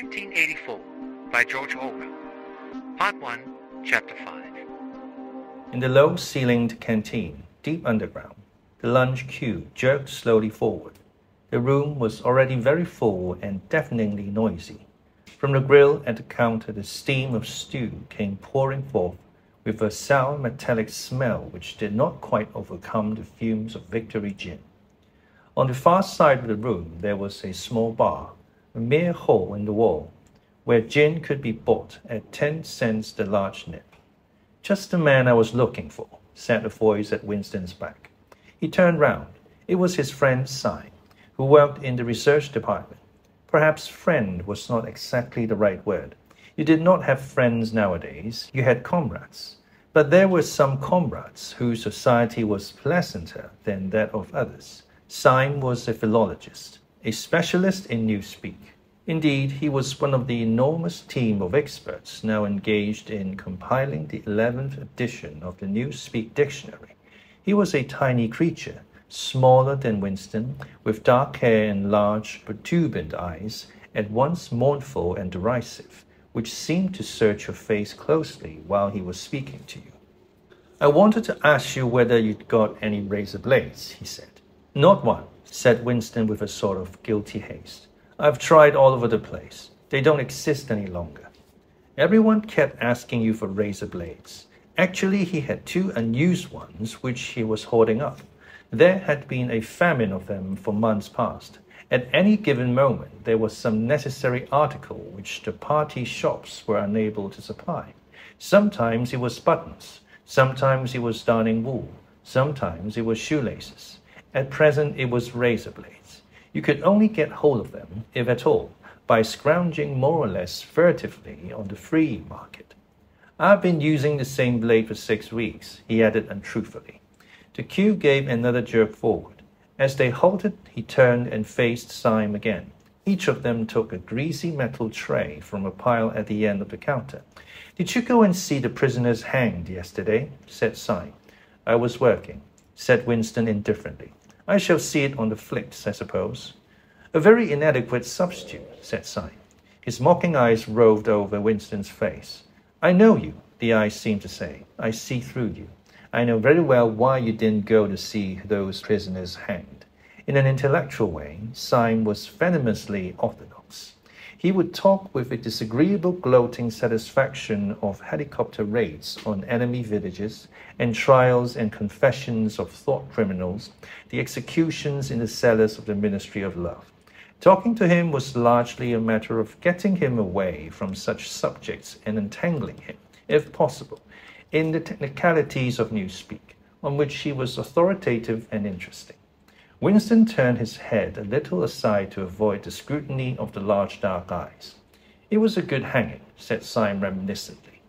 1984 by George Orwell. Part 1, Chapter 5. In the low-ceilinged canteen, deep underground, the lunch queue jerked slowly forward. The room was already very full and deafeningly noisy. From the grill at the counter, the steam of stew came pouring forth with a sour metallic smell which did not quite overcome the fumes of Victory gin. On the far side of the room there was a small bar, a mere hole in the wall, where gin could be bought at 10 cents the large nip. "Just the man I was looking for," said a voice at Winston's back. He turned round. It was his friend Syme, who worked in the research department. Perhaps friend was not exactly the right word. You did not have friends nowadays, you had comrades. But there were some comrades whose society was pleasanter than that of others. Syme was a philologist, a specialist in Newspeak. Indeed, he was one of the enormous team of experts now engaged in compiling the 11th edition of the Newspeak dictionary. He was a tiny creature, smaller than Winston, with dark hair and large, protuberant eyes, at once mournful and derisive, which seemed to search your face closely while he was speaking to you. "I wanted to ask you whether you'd got any razor blades," he said. "Not one," said Winston with a sort of guilty haste. "I've tried all over the place. They don't exist any longer." Everyone kept asking you for razor blades. Actually, he had 2 unused ones which he was hoarding up. There had been a famine of them for months past. At any given moment, there was some necessary article which the party shops were unable to supply. Sometimes it was buttons, sometimes it was darning wool, sometimes it was shoelaces. At present, it was razor blades. You could only get hold of them, if at all, by scrounging more or less furtively on the free market. "I've been using the same blade for 6 weeks," he added untruthfully. The queue gave another jerk forward. As they halted, he turned and faced Syme again. Each of them took a greasy metal tray from a pile at the end of the counter. "Did you go and see the prisoners hanged yesterday?" said Syme. "I was working," said Winston indifferently. "I shall see it on the flicks, I suppose." "A very inadequate substitute," said Syme. His mocking eyes roved over Winston's face. "I know you," the eyes seemed to say. "I see through you. I know very well why you didn't go to see those prisoners hanged." In an intellectual way, Syme was venomously orthodox. He would talk with a disagreeable gloating satisfaction of helicopter raids on enemy villages and trials and confessions of thought criminals, the executions in the cellars of the Ministry of Love. Talking to him was largely a matter of getting him away from such subjects and entangling him, if possible, in the technicalities of Newspeak, on which he was authoritative and interesting. Winston turned his head a little aside to avoid the scrutiny of the large dark eyes. "It was a good hanging," said Syme reminiscently.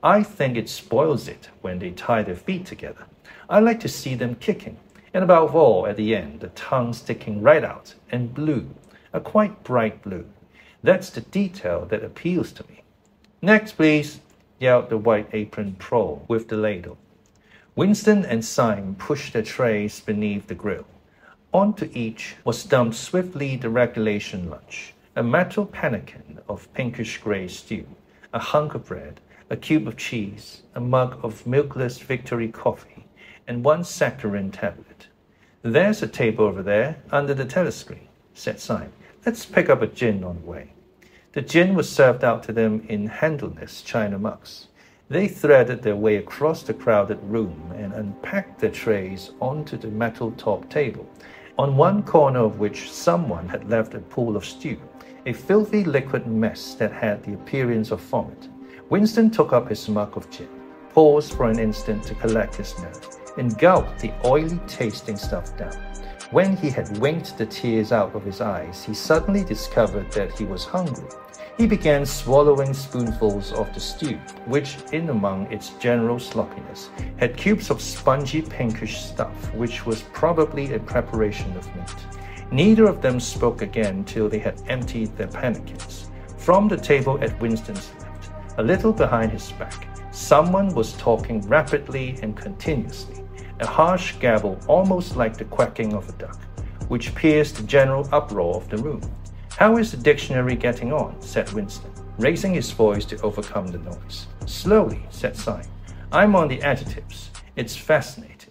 "I think it spoils it when they tie their feet together. I like to see them kicking, and above all, at the end, the tongue sticking right out, and blue, a quite bright blue. That's the detail that appeals to me." "Next, please," yelled the white-aproned pro with the ladle. Winston and Syme pushed their trays beneath the grill. Onto each was dumped swiftly the regulation lunch, a metal pannikin of pinkish-gray stew, a hunk of bread, a cube of cheese, a mug of milkless Victory coffee, and 1 saccharin tablet. "There's a table over there, under the telescreen," said Syme. "Let's pick up a gin on the way." The gin was served out to them in handleless china mugs. They threaded their way across the crowded room and unpacked their trays onto the metal-top table, on one corner of which someone had left a pool of stew, a filthy liquid mess that had the appearance of vomit. Winston took up his mug of gin, paused for an instant to collect his nerve, and gulped the oily-tasting stuff down. When he had winked the tears out of his eyes, he suddenly discovered that he was hungry. He began swallowing spoonfuls of the stew, which, in among its general sloppiness, had cubes of spongy pinkish stuff, which was probably a preparation of meat. Neither of them spoke again till they had emptied their pannikins. From the table at Winston's left, a little behind his back, someone was talking rapidly and continuously, a harsh gabble almost like the quacking of a duck, which pierced the general uproar of the room. "How is the dictionary getting on?" said Winston, raising his voice to overcome the noise. "Slowly," said Syme. "I'm on the adjectives. It's fascinating."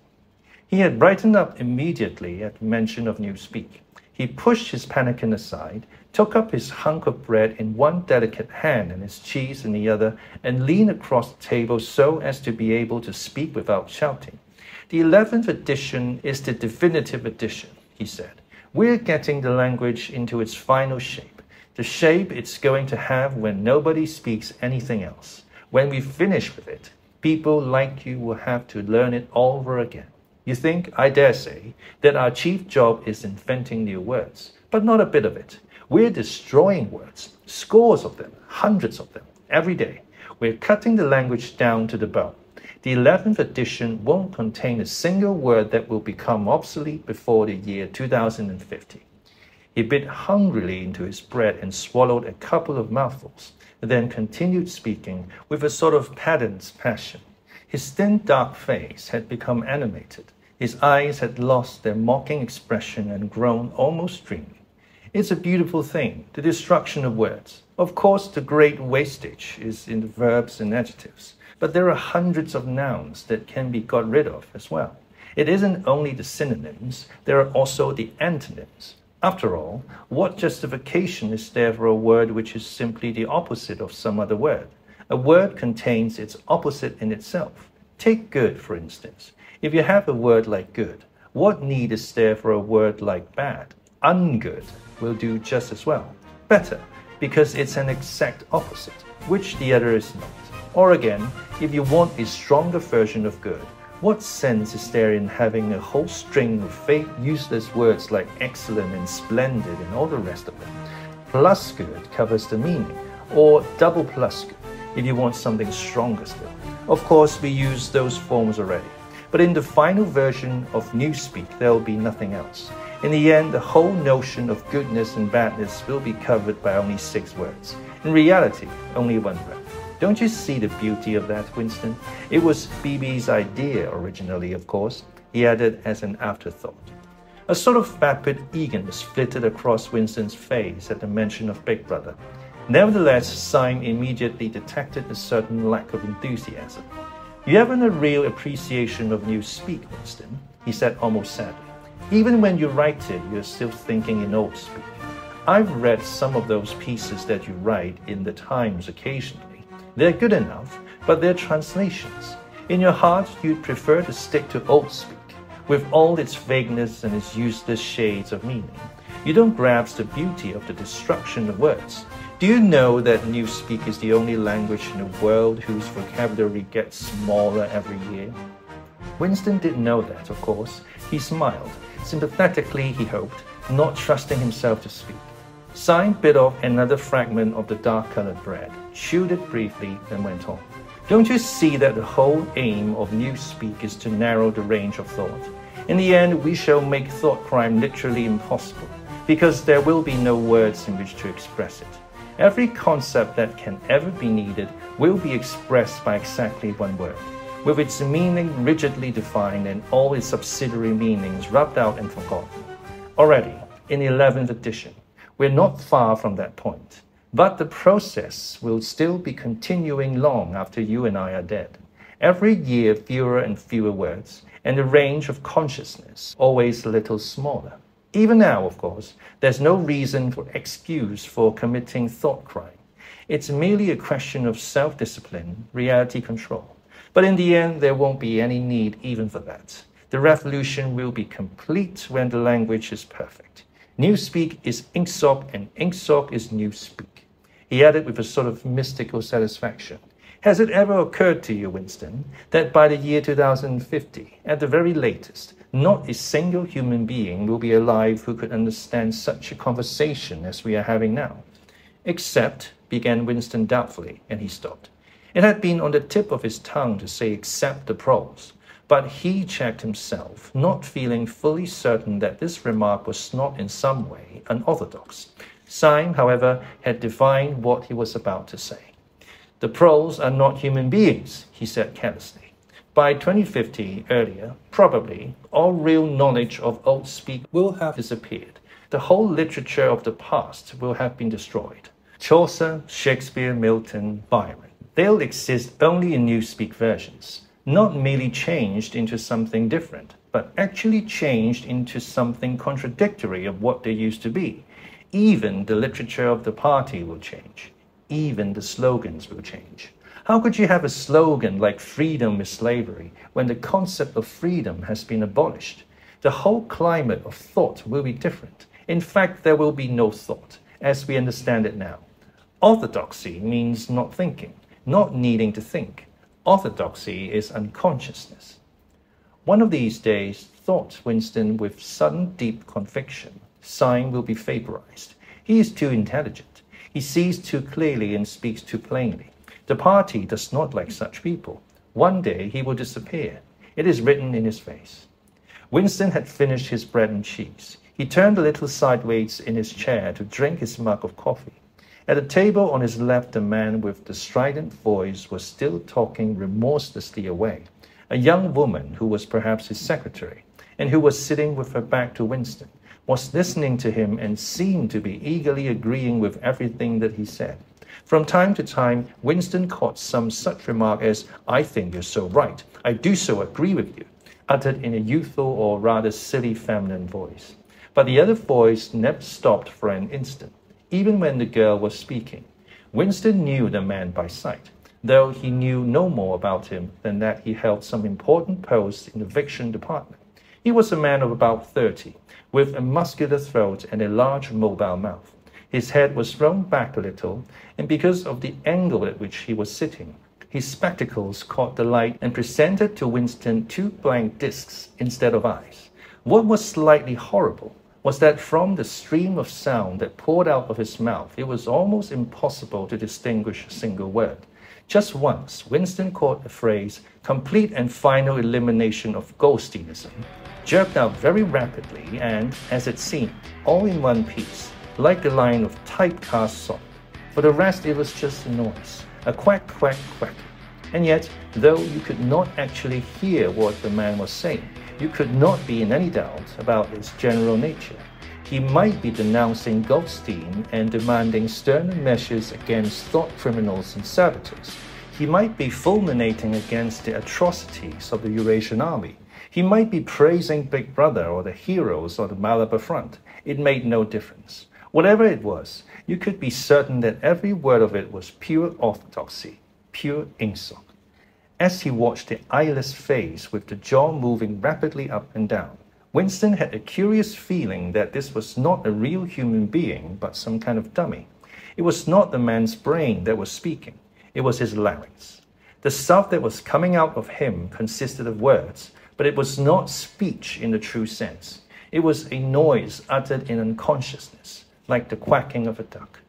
He had brightened up immediately at mention of Newspeak. He pushed his pannikin aside, took up his hunk of bread in one delicate hand and his cheese in the other, and leaned across the table so as to be able to speak without shouting. "The 11th edition is the definitive edition," he said. "We're getting the language into its final shape, the shape it's going to have when nobody speaks anything else. When we finish with it, people like you will have to learn it all over again. You think, I dare say, that our chief job is inventing new words, but not a bit of it. We're destroying words, scores of them, hundreds of them, every day. We're cutting the language down to the bone. The 11th edition won't contain a single word that will become obsolete before the year 2050. He bit hungrily into his bread and swallowed a couple of mouthfuls, then continued speaking with a sort of pedant's passion. His thin, dark face had become animated. His eyes had lost their mocking expression and grown almost dreamy. It's a beautiful thing, the destruction of words. Of course, the great wastage is in the verbs and adjectives, but there are hundreds of nouns that can be got rid of as well. It isn't only the synonyms, there are also the antonyms. After all, what justification is there for a word which is simply the opposite of some other word? A word contains its opposite in itself. Take good, for instance. If you have a word like good, what need is there for a word like bad? Ungood will do just as well. Better, because it's an exact opposite, which the other is not. Or again, if you want a stronger version of good, what sense is there in having a whole string of fake useless words like excellent and splendid and all the rest of them? Plus good covers the meaning, or double plus good, if you want something stronger still. Of course, we use those forms already. But in the final version of Newspeak, there will be nothing else. In the end, the whole notion of goodness and badness will be covered by only 6 words. In reality, only 1 word. Don't you see the beauty of that, Winston? It was BB's idea originally, of course, he added as an afterthought. A sort of vapid eagerness flitted across Winston's face at the mention of Big Brother. Nevertheless, Syme immediately detected a certain lack of enthusiasm. "You haven't a real appreciation of Newspeak, Winston," he said almost sadly. "Even when you write it, you're still thinking in old speak. I've read some of those pieces that you write in the Times occasionally. They're good enough, but they're translations. In your heart, you'd prefer to stick to old speak, with all its vagueness and its useless shades of meaning. You don't grasp the beauty of the destruction of words. Do you know that Newspeak is the only language in the world whose vocabulary gets smaller every year?" Winston didn't know that, of course. He smiled, sympathetically he hoped, not trusting himself to speak. Syme bit off another fragment of the dark-colored bread, chewed it briefly, and went on. "Don't you see that the whole aim of Newspeak is to narrow the range of thought? In the end, we shall make thought crime literally impossible, because there will be no words in which to express it. Every concept that can ever be needed will be expressed by exactly 1 word, with its meaning rigidly defined and all its subsidiary meanings rubbed out and forgotten. Already, in the 11th edition, we're not far from that point, but the process will still be continuing long after you and I are dead. Every year, fewer and fewer words, and the range of consciousness always a little smaller. Even now, of course, there's no reason or excuse for committing thought crime. It's merely a question of self-discipline, reality control. But in the end, there won't be any need even for that. The revolution will be complete when the language is perfect. Newspeak is Inksock and Inksock is Newspeak," he added with a sort of mystical satisfaction. "Has it ever occurred to you, Winston, that by the year 2050, at the very latest, not a single human being will be alive who could understand such a conversation as we are having now?" "Except," began Winston doubtfully, and he stopped. It had been on the tip of his tongue to say "except the proles," but he checked himself, not feeling fully certain that this remark was not in some way unorthodox. Syme, however, had divined what he was about to say. "The proles are not human beings," he said carelessly. "By 2050, earlier, probably, all real knowledge of old speak will have disappeared. the whole literature of the past will have been destroyed. Chaucer, Shakespeare, Milton, Byron. They'll exist only in Newspeak versions, not merely changed into something different, but actually changed into something contradictory of what they used to be. Even the literature of the party will change. Even the slogans will change. How could you have a slogan like freedom is slavery when the concept of freedom has been abolished? The whole climate of thought will be different. In fact, there will be no thought, as we understand it now. Orthodoxy means not thinking, not needing to think. Orthodoxy is unconsciousness. One of these days, thought Winston with sudden deep conviction, Syme will be vaporized. He is too intelligent. He sees too clearly and speaks too plainly. The party does not like such people. One day he will disappear. It is written in his face. Winston had finished his bread and cheese. He turned a little sideways in his chair to drink his mug of coffee. At a table on his left, the man with the strident voice was still talking remorselessly away. A young woman, who was perhaps his secretary, and who was sitting with her back to Winston, was listening to him and seemed to be eagerly agreeing with everything that he said. From time to time, Winston caught some such remark as, "I think you're so right. I do so agree with you," uttered in a youthful or rather silly feminine voice. But the other voice never stopped for an instant, even when the girl was speaking. Winston knew the man by sight, though he knew no more about him than that he held some important post in the fiction department. He was a man of about 30, with a muscular throat and a large mobile mouth. His head was thrown back a little, and because of the angle at which he was sitting, his spectacles caught the light and presented to Winston two blank discs instead of eyes. What was slightly horrible was that from the stream of sound that poured out of his mouth, it was almost impossible to distinguish a single word. Just once, Winston caught the phrase, "complete and final elimination of Goldsteinism," jerked out very rapidly and, as it seemed, all in one piece, like a line of typecast song. For the rest, it was just a noise, a quack, quack, quack. And yet, though you could not actually hear what the man was saying, you could not be in any doubt about its general nature. He might be denouncing Goldstein and demanding sterner measures against thought criminals and saboteurs. He might be fulminating against the atrocities of the Eurasian army. He might be praising Big Brother or the heroes of the Malabar Front. It made no difference. Whatever it was, you could be certain that every word of it was pure orthodoxy, pure insult. As he watched the eyeless face with the jaw moving rapidly up and down, Winston had a curious feeling that this was not a real human being, but some kind of dummy. It was not the man's brain that was speaking. It was his larynx. The stuff that was coming out of him consisted of words, but it was not speech in the true sense. It was a noise uttered in unconsciousness, like the quacking of a duck.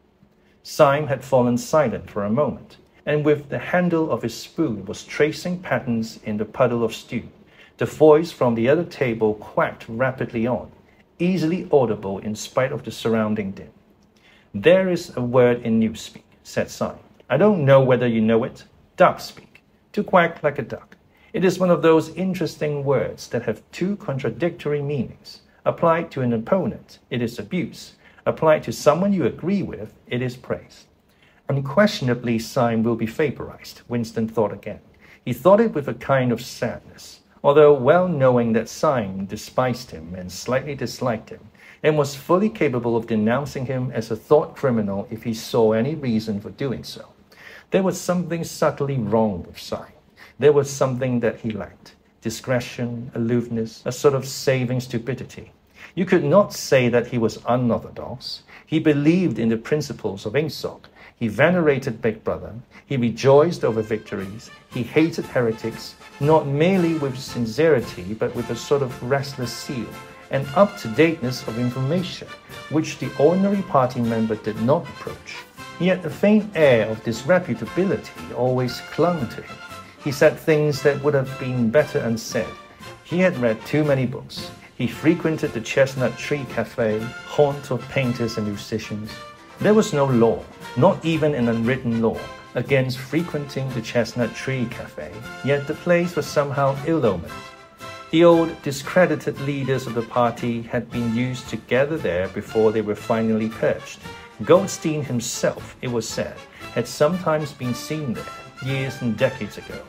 Syme had fallen silent for a moment, and with the handle of his spoon was tracing patterns in the puddle of stew. The voice from the other table quacked rapidly on, easily audible in spite of the surrounding din. "There is a word in Newspeak," said Syme. "I don't know whether you know it. Duck speak. To quack like a duck. It is one of those interesting words that have two contradictory meanings. Applied to an opponent, it is abuse. Applied to someone you agree with, it is praise." Unquestionably, Syme will be vaporized, Winston thought again. He thought it with a kind of sadness, although well knowing that Syme despised him and slightly disliked him, and was fully capable of denouncing him as a thought criminal if he saw any reason for doing so. There was something subtly wrong with Syme. There was something that he lacked: discretion, aloofness, a sort of saving stupidity. You could not say that he was unorthodox. He believed in the principles of Ingsoc. He venerated Big Brother. He rejoiced over victories. He hated heretics, not merely with sincerity, but with a sort of restless zeal, and up-to-dateness of information, which the ordinary party member did not approach. Yet a faint air of disreputability always clung to him. He said things that would have been better unsaid. He had read too many books. He frequented the Chestnut Tree Cafe, haunt of painters and musicians. There was no law, not even an unwritten law, against frequenting the Chestnut Tree Cafe, yet the place was somehow ill-omened. The old discredited leaders of the party had been used to gather there before they were finally purged. Goldstein himself, it was said, had sometimes been seen there years and decades ago.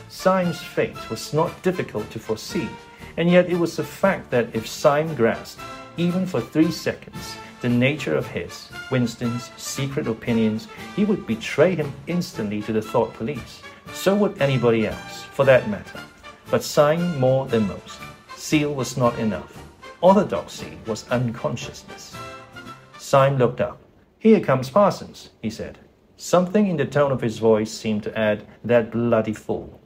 Syme's fate was not difficult to foresee, and yet it was a fact that if Syme grasped, even for 3 seconds, the nature of his, Winston's, secret opinions, he would betray him instantly to the thought police. So would anybody else, for that matter. But Syme more than most. Zeal was not enough. Orthodoxy was unconsciousness. Syme looked up. "Here comes Parsons," he said. Something in the tone of his voice seemed to add, "That bloody fool."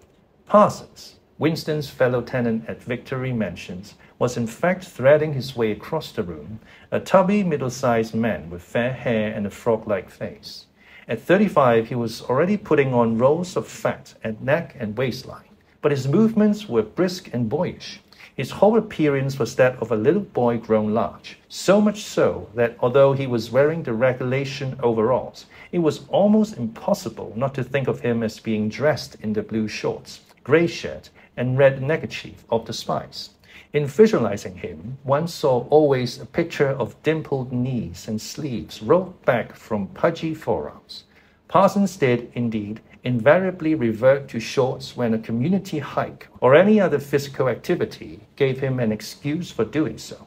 Parsons, Winston's fellow tenant at Victory Mansions, was in fact threading his way across the room, a tubby, middle-sized man with fair hair and a frog-like face. At 35, he was already putting on rolls of fat at neck and waistline, but his movements were brisk and boyish. His whole appearance was that of a little boy grown large, so much so that although he was wearing the regulation overalls, it was almost impossible not to think of him as being dressed in the blue shorts, grey shirt, and red neckerchief of the spies. In visualizing him, one saw always a picture of dimpled knees and sleeves rolled back from pudgy forearms. Parsons did, indeed, invariably revert to shorts when a community hike or any other physical activity gave him an excuse for doing so.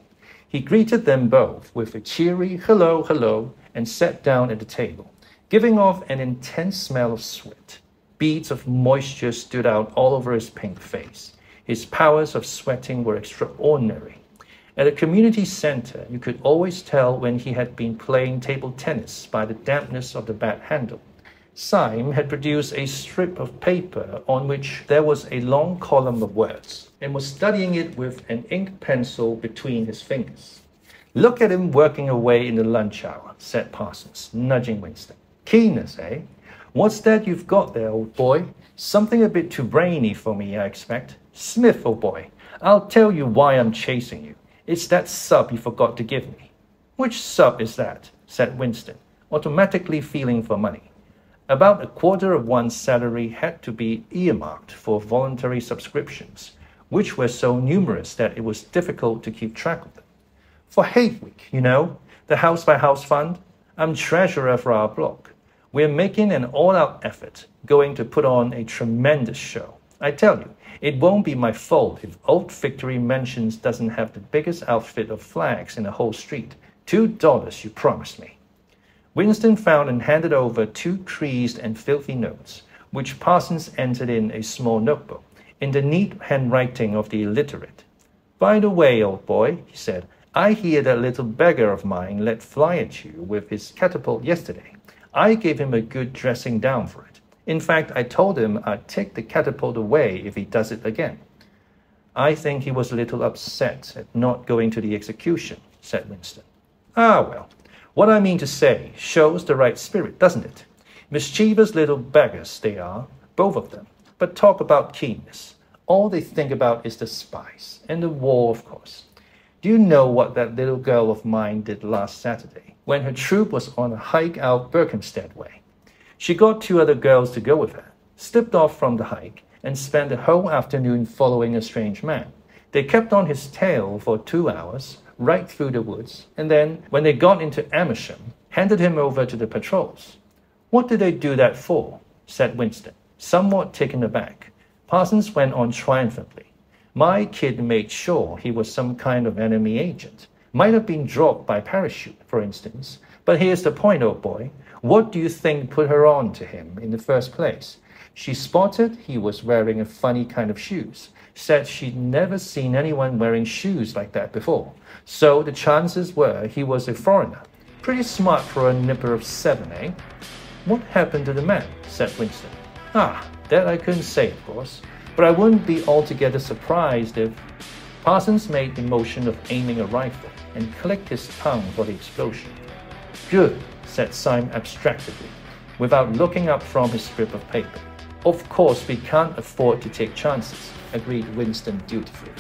He greeted them both with a cheery "hello, hello," and sat down at the table, giving off an intense smell of sweat. Beads of moisture stood out all over his pink face. His powers of sweating were extraordinary. At a community center, you could always tell when he had been playing table tennis by the dampness of the bat handle. Syme had produced a strip of paper on which there was a long column of words, and was studying it with an ink pencil between his fingers. "Look at him working away in the lunch hour," said Parsons, nudging Winston. "Keenness, eh? What's that you've got there, old boy? Something a bit too brainy for me, I expect. Smith, old boy, I'll tell you why I'm chasing you. It's that sub you forgot to give me." "Which sub is that?" said Winston, automatically feeling for money. About a quarter of one's salary had to be earmarked for voluntary subscriptions, which were so numerous that it was difficult to keep track of them. "For Hate Week, you know, the house-by-house fund. I'm treasurer for our block. We're making an all-out effort, going to put on a tremendous show. I tell you, it won't be my fault if Old Victory Mansions doesn't have the biggest outfit of flags in the whole street. $2 you promised me." Winston found and handed over 2 creased and filthy notes, which Parsons entered in a small notebook, in the neat handwriting of the illiterate. "By the way, old boy," he said, "I hear that little beggar of mine let fly at you with his catapult yesterday. I gave him a good dressing down for it. In fact, I told him I'd take the catapult away if he does it again." "I think he was a little upset at not going to the execution," said Winston. "Ah, well. What I mean to say shows the right spirit, doesn't it? Mischievous little beggars they are, both of them. But talk about keenness. All they think about is the spies, and the war, of course. Do you know what that little girl of mine did last Saturday, when her troop was on a hike out Berkhamsted way? She got 2 other girls to go with her, slipped off from the hike, and spent the whole afternoon following a strange man. They kept on his tail for 2 hours, right through the woods, and then, when they got into Amersham, handed him over to the patrols." "What did they do that for?" said Winston, somewhat taken aback. Parsons went on triumphantly. "My kid made sure he was some kind of enemy agent. Might have been dropped by parachute, for instance. But here's the point, old boy. What do you think put her on to him in the first place? She spotted he was wearing a funny kind of shoes, said she'd never seen anyone wearing shoes like that before. So the chances were he was a foreigner. Pretty smart for a nipper of 7, eh?" "What happened to the man?" said Winston. "Ah, that I couldn't say, of course. But I wouldn't be altogether surprised if—" Parsons made the motion of aiming a rifle and clicked his tongue for the explosion. "Good," said Syme abstractedly, without looking up from his strip of paper. "Of course we can't afford to take chances," agreed Winston dutifully.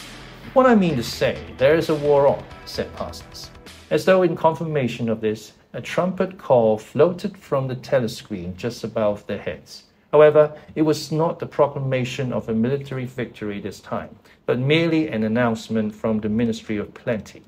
"What I mean to say, there is a war on," said Parsons. As though in confirmation of this, a trumpet call floated from the telescreen just above their heads. However, it was not the proclamation of a military victory this time, but merely an announcement from the Ministry of Plenty.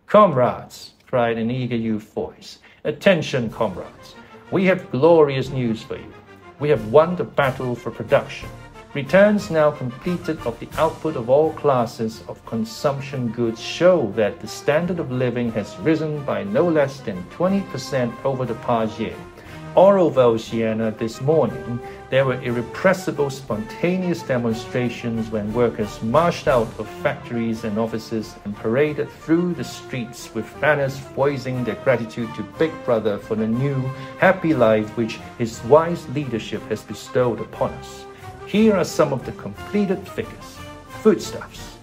"Comrades," cried an eager youth voice, "attention, comrades. We have glorious news for you. We have won the battle for production. Returns now completed of the output of all classes of consumption goods show that the standard of living has risen by no less than 20% over the past year. All over Oceania this morning, there were irrepressible, spontaneous demonstrations when workers marched out of factories and offices and paraded through the streets with banners voicing their gratitude to Big Brother for the new, happy life which his wise leadership has bestowed upon us. Here are some of the completed figures. Foodstuffs."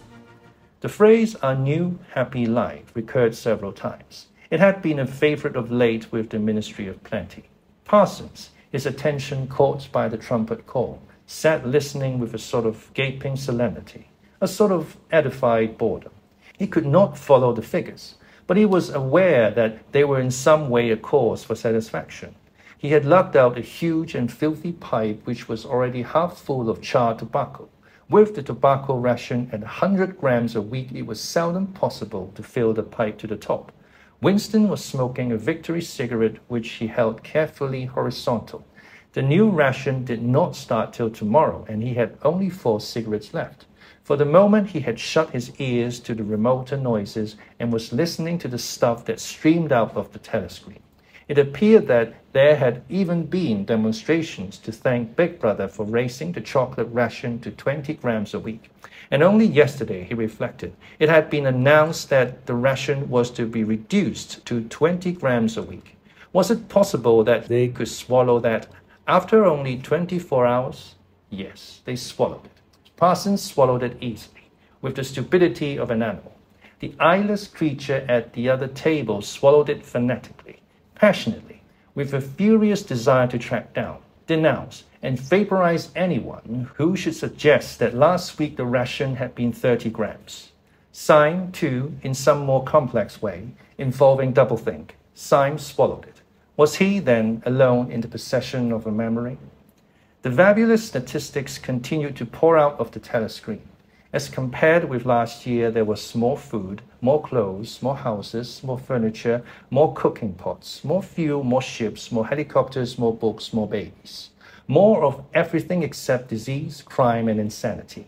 The phrase "our new, happy life" recurred several times. It had been a favorite of late with the Ministry of Plenty. Parsons, his attention caught by the trumpet call, sat listening with a sort of gaping solemnity, a sort of edified boredom. He could not follow the figures, but he was aware that they were in some way a cause for satisfaction. He had lugged out a huge and filthy pipe which was already half full of charred tobacco. With the tobacco ration at 100 grams a week, it was seldom possible to fill the pipe to the top. Winston was smoking a victory cigarette which he held carefully horizontal. The new ration did not start till tomorrow, and he had only 4 cigarettes left. For the moment he had shut his ears to the remoter noises and was listening to the stuff that streamed out of the telescreen. It appeared that there had even been demonstrations to thank Big Brother for raising the chocolate ration to 20 grams a week. And only yesterday, he reflected, it had been announced that the ration was to be reduced to 20 grams a week. Was it possible that they could swallow that after only 24 hours? Yes, they swallowed it. Parson swallowed it easily, with the stupidity of an animal. The eyeless creature at the other table swallowed it fanatically, passionately, with a furious desire to track down, denounce, and vaporize anyone who should suggest that last week the ration had been 30 grams. Syme, too, in some more complex way, involving doublethink, Syme swallowed it. Was he, then, alone in the possession of a memory? The fabulous statistics continued to pour out of the telescreen. As compared with last year, there was more food, more clothes, more houses, more furniture, more cooking pots, more fuel, more ships, more helicopters, more books, more babies. More of everything except disease, crime, and insanity.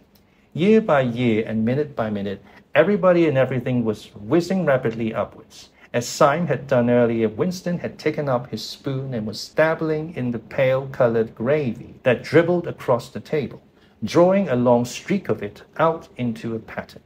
Year by year and minute by minute, everybody and everything was whizzing rapidly upwards. As Syme had done earlier, Winston had taken up his spoon and was dabbling in the pale-colored gravy that dribbled across the table, drawing a long streak of it out into a pattern.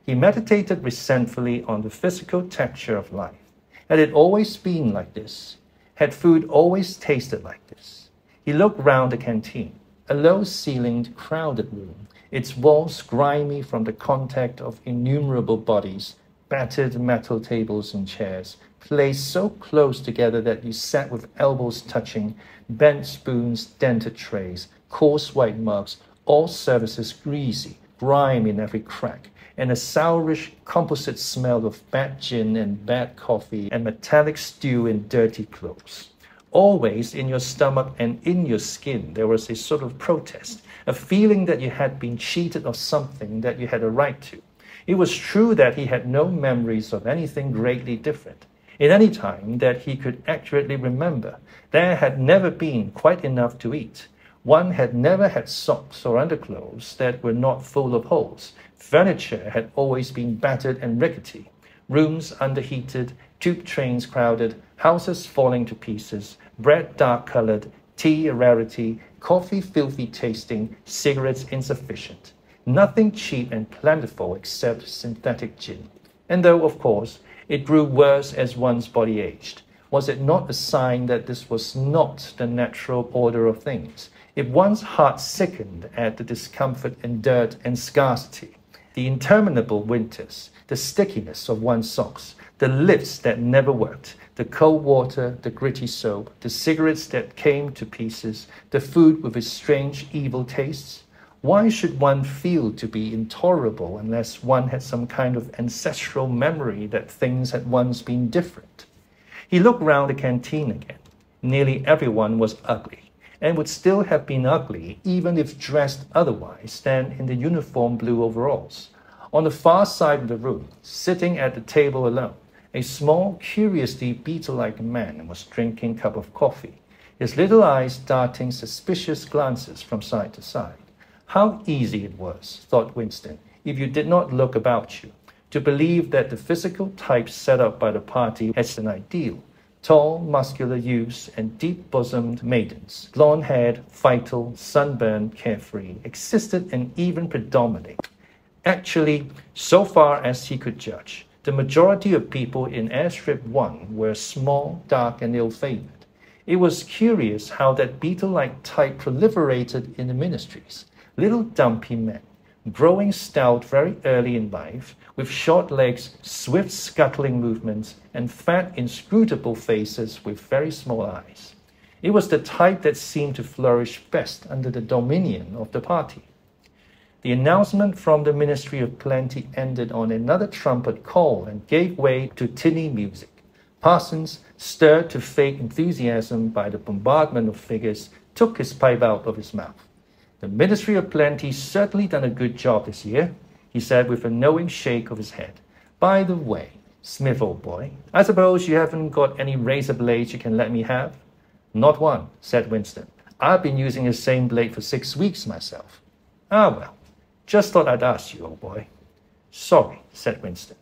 He meditated resentfully on the physical texture of life. Had it always been like this? Had food always tasted like this? He looked round the canteen, a low-ceilinged, crowded room, its walls grimy from the contact of innumerable bodies, battered metal tables and chairs, placed so close together that you sat with elbows touching, bent spoons, dented trays, coarse white mugs, all surfaces greasy, grime in every crack, and a sourish composite smell of bad gin and bad coffee and metallic stew and dirty clothes. Always in your stomach and in your skin there was a sort of protest, a feeling that you had been cheated of something that you had a right to. It was true that he had no memories of anything greatly different. In any time that he could accurately remember, there had never been quite enough to eat. One had never had socks or underclothes that were not full of holes. Furniture had always been battered and rickety. Rooms underheated, tube trains crowded, houses falling to pieces, bread dark-colored, tea a rarity, coffee filthy tasting, cigarettes insufficient. Nothing cheap and plentiful except synthetic gin. And though, of course, it grew worse as one's body aged, was it not a sign that this was not the natural order of things? If one's heart sickened at the discomfort and dirt and scarcity, the interminable winters, the stickiness of one's socks, the lifts that never worked, the cold water, the gritty soap, the cigarettes that came to pieces, the food with its strange evil tastes, why should one feel to be intolerable unless one had some kind of ancestral memory that things had once been different? He looked round the canteen again. Nearly everyone was ugly, and would still have been ugly even if dressed otherwise than in the uniform blue overalls. On the far side of the room, sitting at the table alone, a small, curiously beetle-like man was drinking a cup of coffee, his little eyes darting suspicious glances from side to side. How easy it was, thought Winston, if you did not look about you, to believe that the physical type set up by the party as an ideal, tall, muscular youths and deep-bosomed maidens, blonde-haired, vital, sunburned, carefree, existed and even predominated. Actually, so far as he could judge, the majority of people in Airstrip 1 were small, dark, and ill-favored. It was curious how that beetle-like type proliferated in the ministries. Little dumpy men, growing stout very early in life, with short legs, swift scuttling movements, and fat, inscrutable faces with very small eyes. It was the type that seemed to flourish best under the dominion of the party. The announcement from the Ministry of Plenty ended on another trumpet call and gave way to tinny music. Parsons, stirred to fake enthusiasm by the bombardment of figures, took his pipe out of his mouth. The Ministry of Plenty's certainly done a good job this year, he said with a knowing shake of his head. By the way, Smith, old boy, I suppose you haven't got any razor blades you can let me have? Not one, said Winston. I've been using the same blade for 6 weeks myself. Ah, well, just thought I'd ask you, old boy. Sorry, said Winston.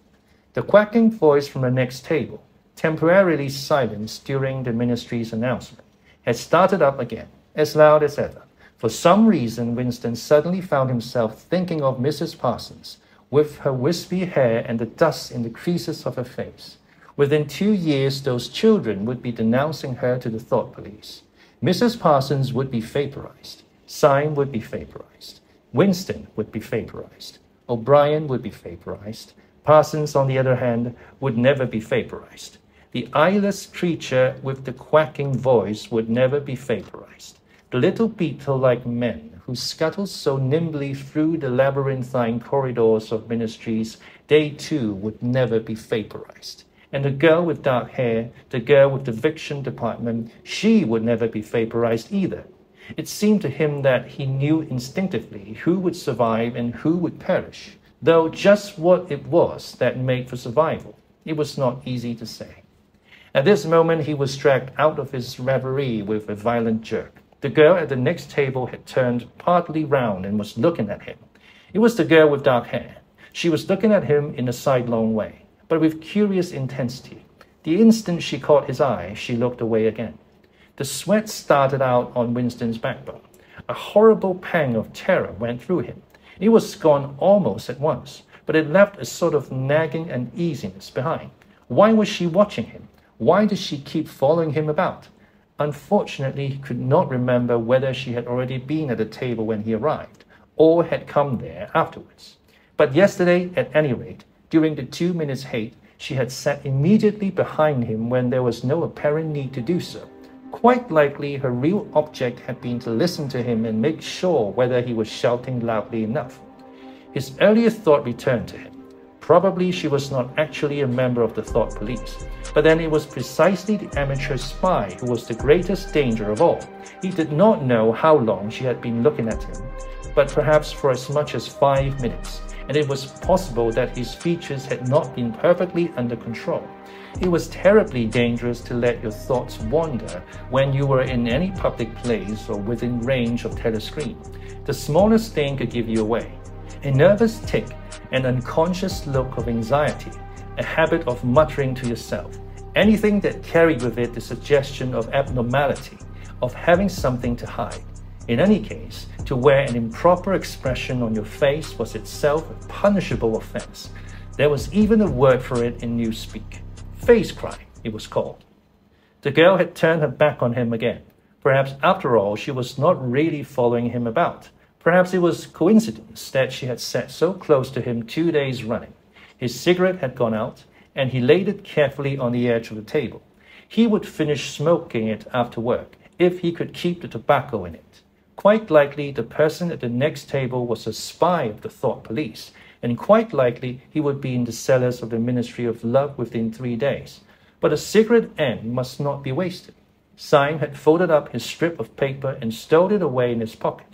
The quacking voice from the next table, temporarily silenced during the ministry's announcement, had started up again, as loud as ever. For some reason, Winston suddenly found himself thinking of Mrs. Parsons, with her wispy hair and the dust in the creases of her face. Within 2 years, those children would be denouncing her to the thought police. Mrs. Parsons would be vaporized. Syme would be vaporized. Winston would be vaporized. O'Brien would be vaporized. Parsons, on the other hand, would never be vaporized. The eyeless creature with the quacking voice would never be vaporized. The little beetle-like men who scuttled so nimbly through the labyrinthine corridors of ministries, they too would never be vaporized. And the girl with dark hair, the girl with the eviction department, she would never be vaporized either. It seemed to him that he knew instinctively who would survive and who would perish, though just what it was that made for survival, it was not easy to say. At this moment, he was dragged out of his reverie with a violent jerk. The girl at the next table had turned partly round and was looking at him. It was the girl with dark hair. She was looking at him in a sidelong way, but with curious intensity. The instant she caught his eye, she looked away again. The sweat started out on Winston's backbone. A horrible pang of terror went through him. It was gone almost at once, but it left a sort of nagging uneasiness behind. Why was she watching him? Why did she keep following him about? Unfortunately, he could not remember whether she had already been at the table when he arrived, or had come there afterwards. But yesterday, at any rate, during the 2 minutes' hate, she had sat immediately behind him when there was no apparent need to do so. Quite likely her real object had been to listen to him and make sure whether he was shouting loudly enough. His earlier thought returned to him. Probably she was not actually a member of the thought police, but then it was precisely the amateur spy who was the greatest danger of all. He did not know how long she had been looking at him, but perhaps for as much as 5 minutes, and it was possible that his features had not been perfectly under control. It was terribly dangerous to let your thoughts wander when you were in any public place or within range of telescreen. The smallest thing could give you away. A nervous tic, an unconscious look of anxiety, a habit of muttering to yourself, anything that carried with it the suggestion of abnormality, of having something to hide. In any case, to wear an improper expression on your face was itself a punishable offense. There was even a word for it in Newspeak. Face crime, it was called. The girl had turned her back on him again. Perhaps, after all, she was not really following him about. Perhaps it was coincidence that she had sat so close to him 2 days running. His cigarette had gone out, and he laid it carefully on the edge of the table. He would finish smoking it after work, if he could keep the tobacco in it. Quite likely the person at the next table was a spy of the thought police, and quite likely he would be in the cellars of the Ministry of Love within 3 days. But a cigarette end must not be wasted. Syme had folded up his strip of paper and stowed it away in his pocket.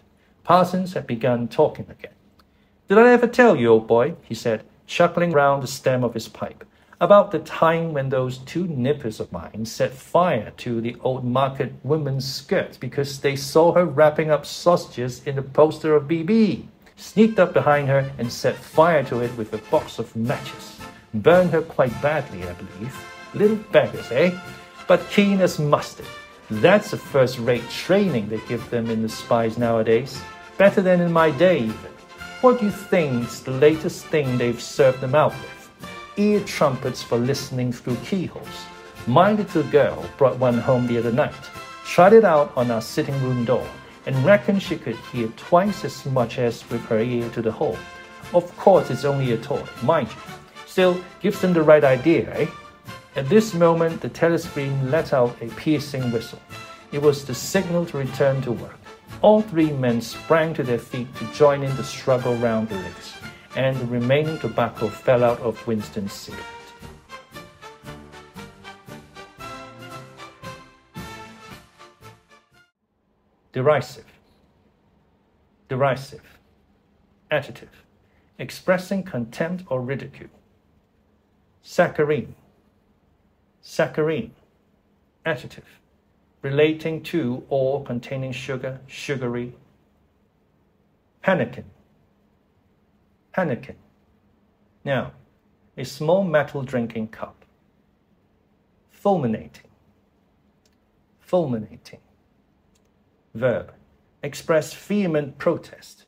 Parsons had begun talking again. "Did I ever tell you, old boy," he said, chuckling round the stem of his pipe, "about the time when those two nippers of mine set fire to the old market woman's skirts because they saw her wrapping up sausages in the poster of BB? Sneaked up behind her and set fire to it with a box of matches. Burned her quite badly, I believe. Little beggars, eh? But keen as mustard. That's a first-rate training they give them in the spies nowadays. Better than in my day, even. What do you think's the latest thing they've served them out with? Ear trumpets for listening through keyholes. My little girl brought one home the other night. Tried it out on our sitting room door, and reckoned she could hear twice as much as with her ear to the hole. Of course, it's only a toy, mind you. Still, gives them the right idea, eh?" At this moment, the telescreen let out a piercing whistle. It was the signal to return to work. All three men sprang to their feet to join in the struggle round the lids, and the remaining tobacco fell out of Winston's cigarette. Derisive. Derisive. Adjective. Expressing contempt or ridicule. Saccharine. Saccharine. Adjective. Relating to or containing sugar, sugary. Pannikin. Pannikin. Noun. A small metal drinking cup. Fulminating. Fulminating. Verb. Express vehement protest.